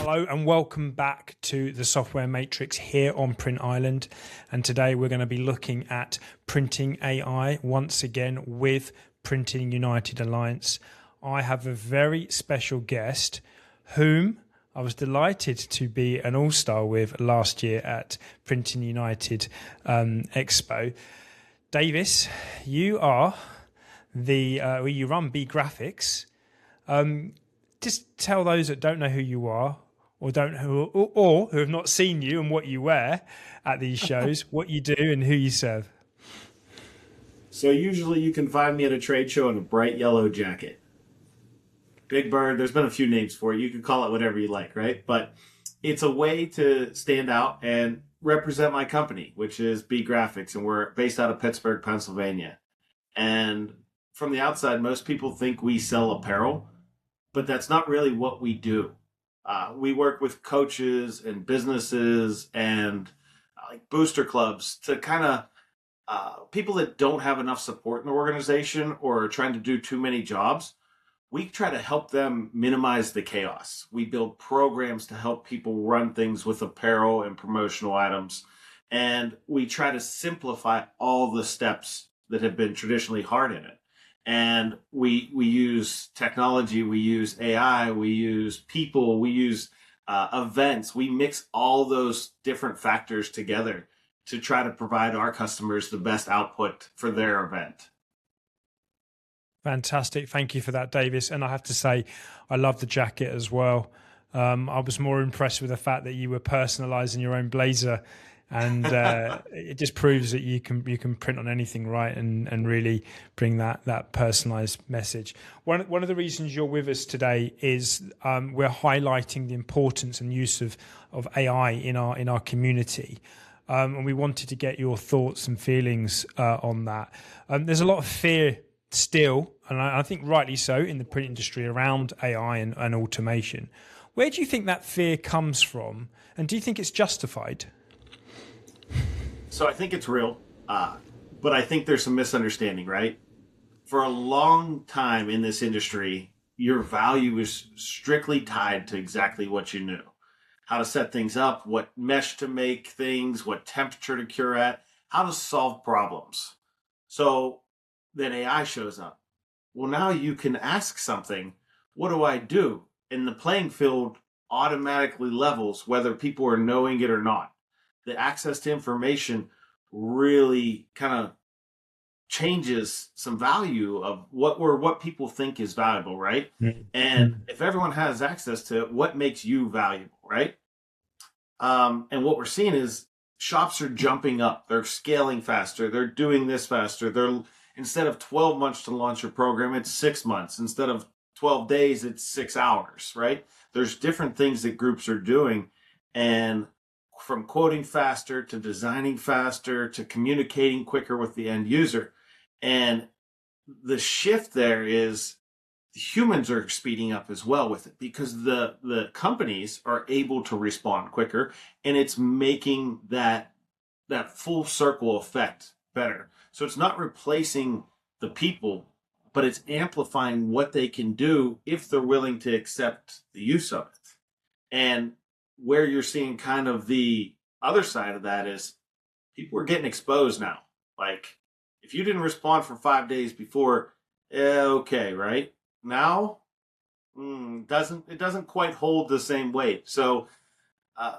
Hello and welcome back to the Software Matrix here on Print Island. And today we're going to be looking at printing AI once again with Printing United Alliance. I have a very special guest whom I was delighted to be an all-star with last year at Printing United Expo. Davis, you are you run BeeGrafix. Just tell those that don't know who you are or who have not seen you and what you wear at these shows, what you do and who you serve. So usually you can find me at a trade show in a bright yellow jacket. Big Bird, there's been a few names for it. You can call it whatever you like, right? But it's a way to stand out and represent my company, which is BeeGrafix, and we're based out of Pittsburgh, Pennsylvania. And from the outside, most people think we sell apparel, but that's not really what we do. We work with coaches and businesses and like booster clubs to kind of people that don't have enough support in the organization or are trying to do too many jobs. We try to help them minimize the chaos. We build programs to help people run things with apparel and promotional items. And we try to simplify all the steps that have been traditionally hard in it. And we use technology, we use AI, we use people, we use events. We mix all those different factors together to try to provide our customers the best output for their event. Fantastic. Thank you for that, Davis. And I have to say, I love the jacket as well. I was more impressed with the fact that you were personalizing your own blazer. And it just proves that you can print on anything, right? And really bring that personalized message. One of the reasons you're with us today is we're highlighting the importance and use of AI in our community. And we wanted to get your thoughts and feelings on that. There's a lot of fear still, and I think rightly so, in the print industry around AI and automation. Where do you think that fear comes from? And do you think it's justified? So I think it's real, but I think there's some misunderstanding, right? For a long time in this industry, your value is strictly tied to exactly what you knew. How to set things up, what mesh to make things, what temperature to cure at, how to solve problems. So then AI shows up. Well, now you can ask something, what do I do? And the playing field automatically levels whether people are knowing it or not. The access to information really kind of changes some value of what people think is valuable, right? Mm-hmm. And if everyone has access to it, what makes you valuable, right? And what we're seeing is shops are jumping up. They're scaling faster. They're doing this faster. Instead of 12 months to launch a program, it's 6 months. Instead of 12 days, it's 6 hours, right? There's different things that groups are doing. And from quoting faster to designing faster to communicating quicker with the end user. And the shift there is humans are speeding up as well with it because the companies are able to respond quicker, and it's making that full circle effect better. So it's not replacing the people, but it's amplifying what they can do if they're willing to accept the use of it. And where you're seeing kind of the other side of that is people are getting exposed now. Like, if you didn't respond for 5 days before, okay, right? Now, it doesn't quite hold the same weight. So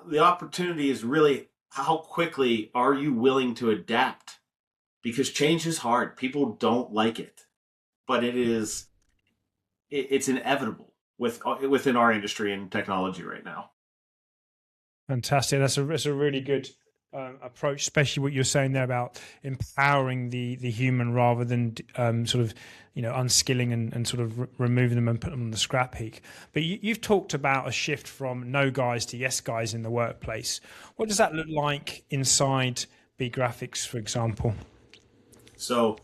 the opportunity is really how quickly are you willing to adapt? Because change is hard. People don't like it, but it's inevitable within our industry and technology right now. Fantastic. That's a really good approach, especially what you're saying there about empowering the human rather than sort of unskilling and sort of removing them and putting them on the scrap heap. But you've talked about a shift from no guys to yes guys in the workplace. What does that look like inside BeeGrafix, for example? So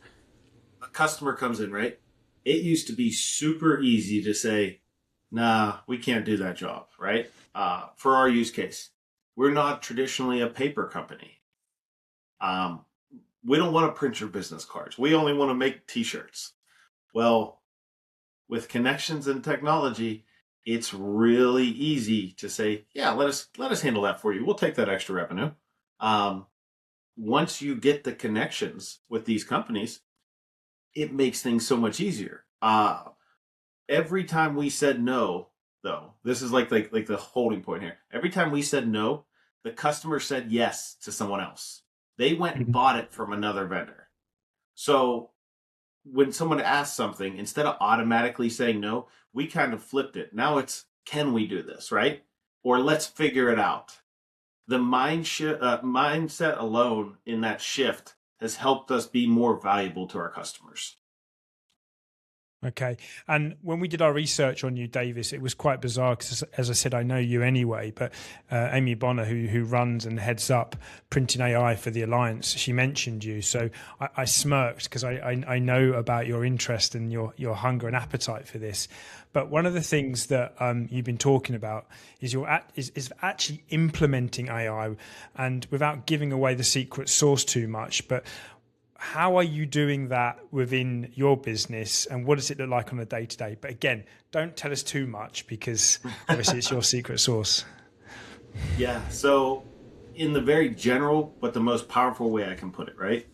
a customer comes in, right? It used to be super easy to say, nah, we can't do that job, right? For our use case, we're not traditionally a paper company. We don't want to print your business cards. We only want to make t-shirts. Well, with connections and technology, it's really easy to say, yeah, let us handle that for you. We'll take that extra revenue. Um, Once you get the connections with these companies, it makes things so much easier. Every time we said no, though, this is like the holding point here. Every time we said no, the customer said yes to someone else. They went and bought it from another vendor. So when someone asks something, instead of automatically saying no, we kind of flipped it. Now it's, can we do this, right? Or let's figure it out. The mindset alone in that shift has helped us be more valuable to our customers. Okay. And when we did our research on you, Davis, it was quite bizarre because, as I said, I know you anyway, but Amy Bonner, who runs and heads up Printing AI for the Alliance, she mentioned you. So I smirked because I know about your interest and your hunger and appetite for this. But one of the things that you've been talking about is is actually implementing AI, and without giving away the secret sauce too much, but how are you doing that within your business, and what does it look like on a day-to-day? But again, don't tell us too much because obviously it's your secret sauce. Yeah. So, in the very general, but the most powerful way I can put it, right?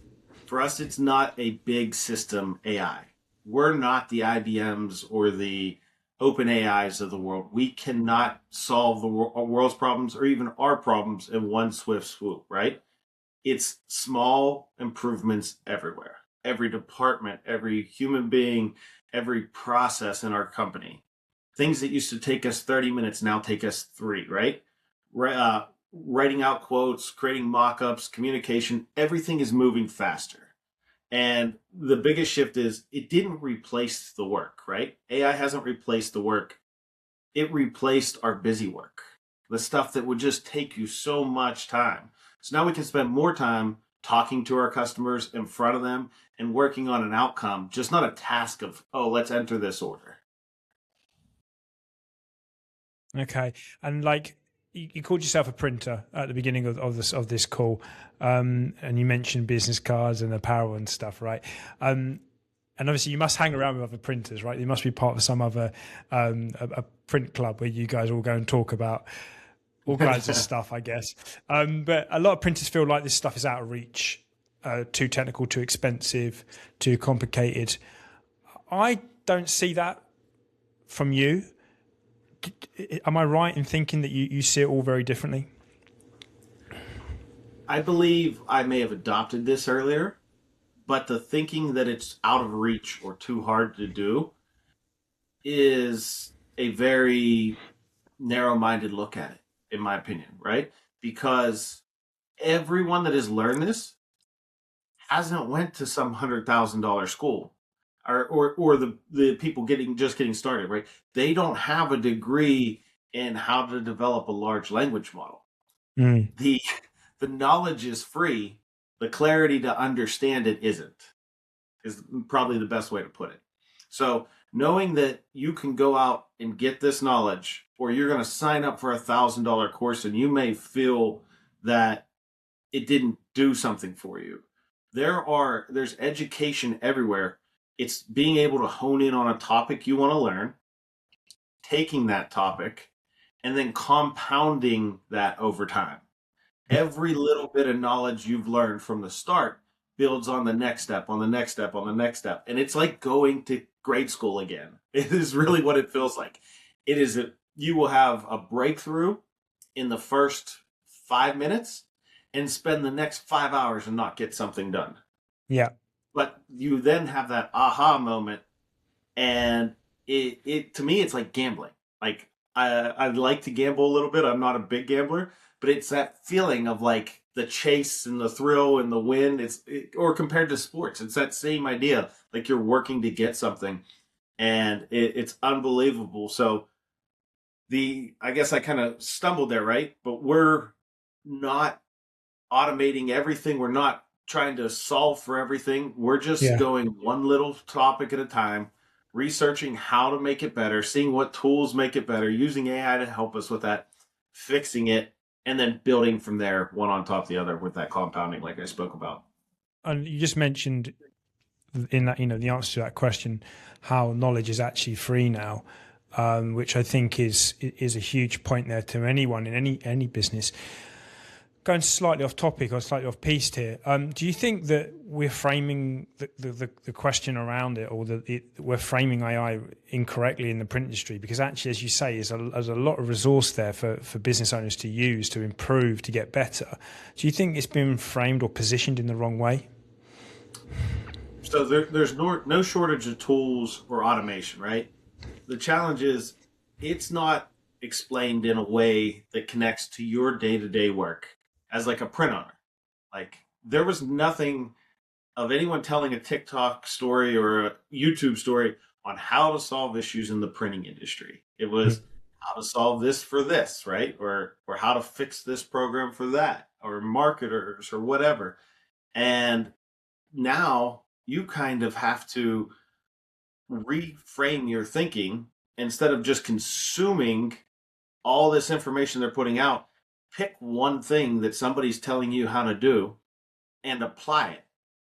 For us, it's not a big system AI. We're not the IBMs or the open AIs of the world. We cannot solve the world's problems or even our problems in one swift swoop, right? It's small improvements everywhere. Every department, every human being, every process in our company. Things that used to take us 30 minutes now take us 3, right? Writing out quotes, creating mock-ups, communication, everything is moving faster. And the biggest shift is it didn't replace the work, right? AI hasn't replaced the work. It replaced our busy work, the stuff that would just take you so much time. So now we can spend more time talking to our customers in front of them and working on an outcome, just not a task of, oh, let's enter this order. Okay. And like you called yourself a printer at the beginning of this call, and you mentioned business cards and apparel and stuff, right? And obviously you must hang around with other printers, right? You must be part of some other a print club where you guys all go and talk about all kinds of stuff, I guess. But a lot of printers feel like this stuff is out of reach, too technical, too expensive, too complicated. I don't see that from you. Am I right in thinking that you see it all very differently? I believe I may have adopted this earlier, but the thinking that it's out of reach or too hard to do is a very narrow-minded look at it, in my opinion, right? Because everyone that has learned this hasn't went to some $100,000 school, or the people getting started, right? They don't have a degree in how to develop a large language model. Mm. The knowledge is free. The clarity to understand it isn't, is probably the best way to put it. So knowing that you can go out and get this knowledge, or you're going to sign up for $1,000 course and you may feel that it didn't do something for you. There's education everywhere. It's being able to hone in on a topic you want to learn, taking that topic, and then compounding that over time. Every little bit of knowledge you've learned from the start builds on the next step, on the next step, on the next step. And it's like going to grade school again. It is really what it feels like. You will have a breakthrough in the first 5 minutes and spend the next 5 hours and not get something done. Yeah. But you then have that aha moment, and it to me, it's like gambling. Like I like to gamble a little bit. I'm not a big gambler, but it's that feeling of like the chase and the thrill and the win. Or compared to sports, it's that same idea. Like you're working to get something, and it's unbelievable. So I guess I kind of stumbled there, right? But we're not automating everything. We're not trying to solve for everything. We're just going one little topic at a time, researching how to make it better, seeing what tools make it better, using AI to help us with that, fixing it, and then building from there, one on top of the other with that compounding like I spoke about. And you just mentioned in that, the answer to that question, how knowledge is actually free now. which I think is a huge point there to anyone in any business. Going slightly off topic or slightly off piste here, do you think that we're framing the question around it, or we're framing AI incorrectly in the print industry? Because actually, as you say, there's a lot of resource there for business owners to use, to improve, to get better. Do you think it's been framed or positioned in the wrong way? So there's no shortage of tools or automation, right? The challenge is it's not explained in a way that connects to your day-to-day work as like a print owner. Like, there was nothing of anyone telling a TikTok story or a YouTube story on how to solve issues in the printing industry. It was how to solve this for this, right? Or how to fix this program for that, or marketers or whatever. And now you kind of have to reframe your thinking. Instead of just consuming all this information they're putting out, pick one thing that somebody's telling you how to do and apply it.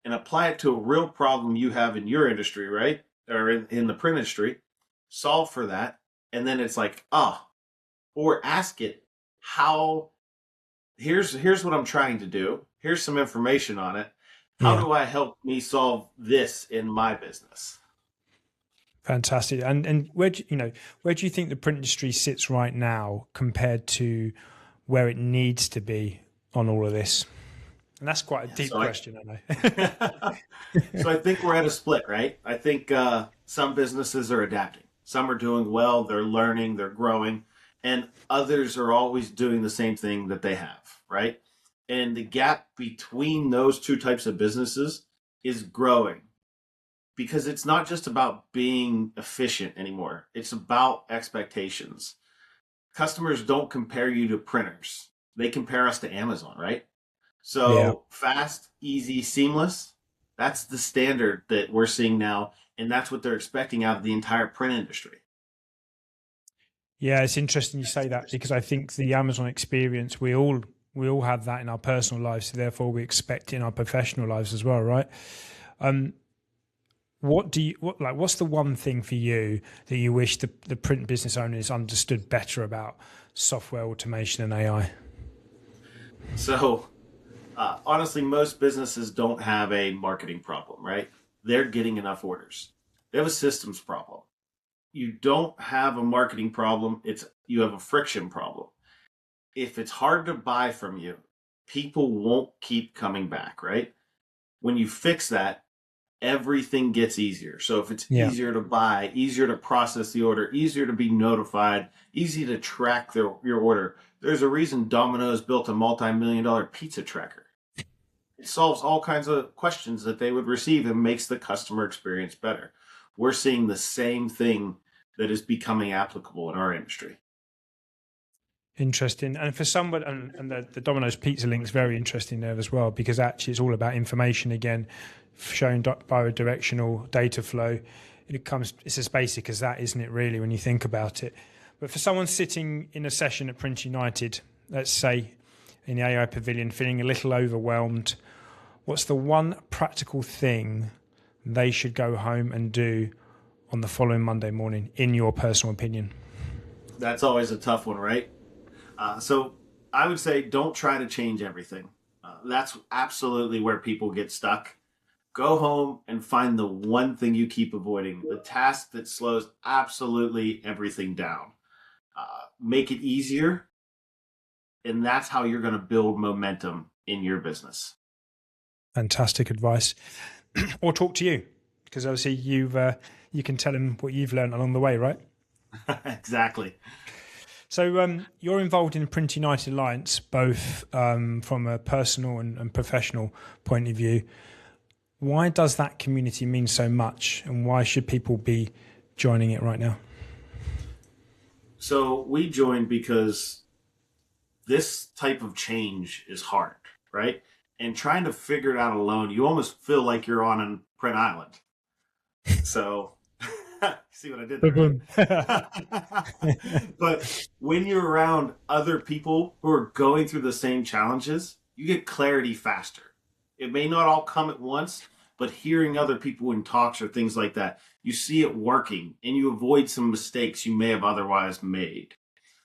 And apply it to a real problem you have in your industry, right? Or in the print industry. Solve for that. And then it's like, or ask it, here's what I'm trying to do. Here's some information on it. How do I help me solve this in my business? Fantastic. And where do you think the print industry sits right now compared to where it needs to be on all of this? And that's quite a deep question, I know. So I think we're at a split, right? I think some businesses are adapting. Some are doing well, they're learning, they're growing, and others are always doing the same thing that they have, right? And the gap between those two types of businesses is growing, because it's not just about being efficient anymore. It's about expectations. Customers don't compare you to printers. They compare us to Amazon, right? So fast, easy, seamless, that's the standard that we're seeing now. And that's what they're expecting out of the entire print industry. Yeah, it's interesting you say that, because I think the Amazon experience, we all have that in our personal lives, so therefore we expect it in our professional lives as well, right? What's the one thing for you that you wish the print business owners understood better about software automation and AI? So honestly, most businesses don't have a marketing problem, right? They're getting enough orders. They have a systems problem. You don't have a marketing problem. You have a friction problem. If it's hard to buy from you, people won't keep coming back, right? When you fix that, everything gets easier. So if it's easier to buy, easier to process the order, easier to be notified, easy to track your order. There's a reason Domino's built a multi-million-dollar pizza tracker. It solves all kinds of questions that they would receive and makes the customer experience better. We're seeing the same thing that is becoming applicable in our industry. Interesting. And for someone, and the Domino's pizza link is very interesting there as well, because actually it's all about information again, showing bidirectional data flow. It's as basic as that, isn't it, really, when you think about it? But for someone sitting in a session at Print United, let's say in the AI Pavilion, feeling a little overwhelmed, what's the one practical thing they should go home and do on the following Monday morning, in your personal opinion? That's always a tough one, right? So I would say don't try to change everything. That's absolutely where people get stuck. Go home and find the one thing you keep avoiding, the task that slows absolutely everything down. Make it easier, and that's how you're going to build momentum in your business. Fantastic advice. Or talk to you, because obviously you can tell them what you've learned along the way, right? Exactly. So you're involved in the Print United Alliance, both from a personal and professional point of view. Why does that community mean so much, and why should people be joining it right now? So we joined because this type of change is hard, right? And trying to figure it out alone, you almost feel like you're on a print island. So, see what I did there? But when you're around other people who are going through the same challenges, you get clarity faster. It may not all come at once, but hearing other people in talks or things like that, you see it working and you avoid some mistakes you may have otherwise made.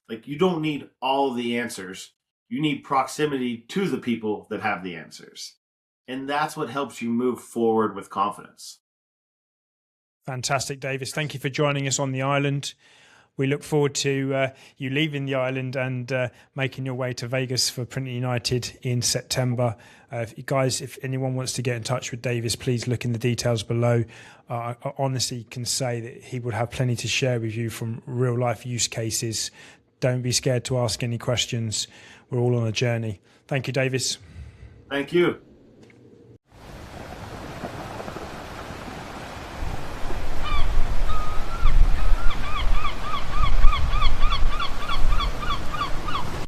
Like, you don't need all the answers. You need proximity to the people that have the answers. And that's what helps you move forward with confidence. Fantastic, Davis. Thank you for joining us on the island. We look forward to you leaving the island and making your way to Vegas for Printing United in September. If anyone wants to get in touch with Davis, please look in the details below. I honestly can say that he would have plenty to share with you from real life use cases. Don't be scared to ask any questions. We're all on a journey. Thank you, Davis. Thank you.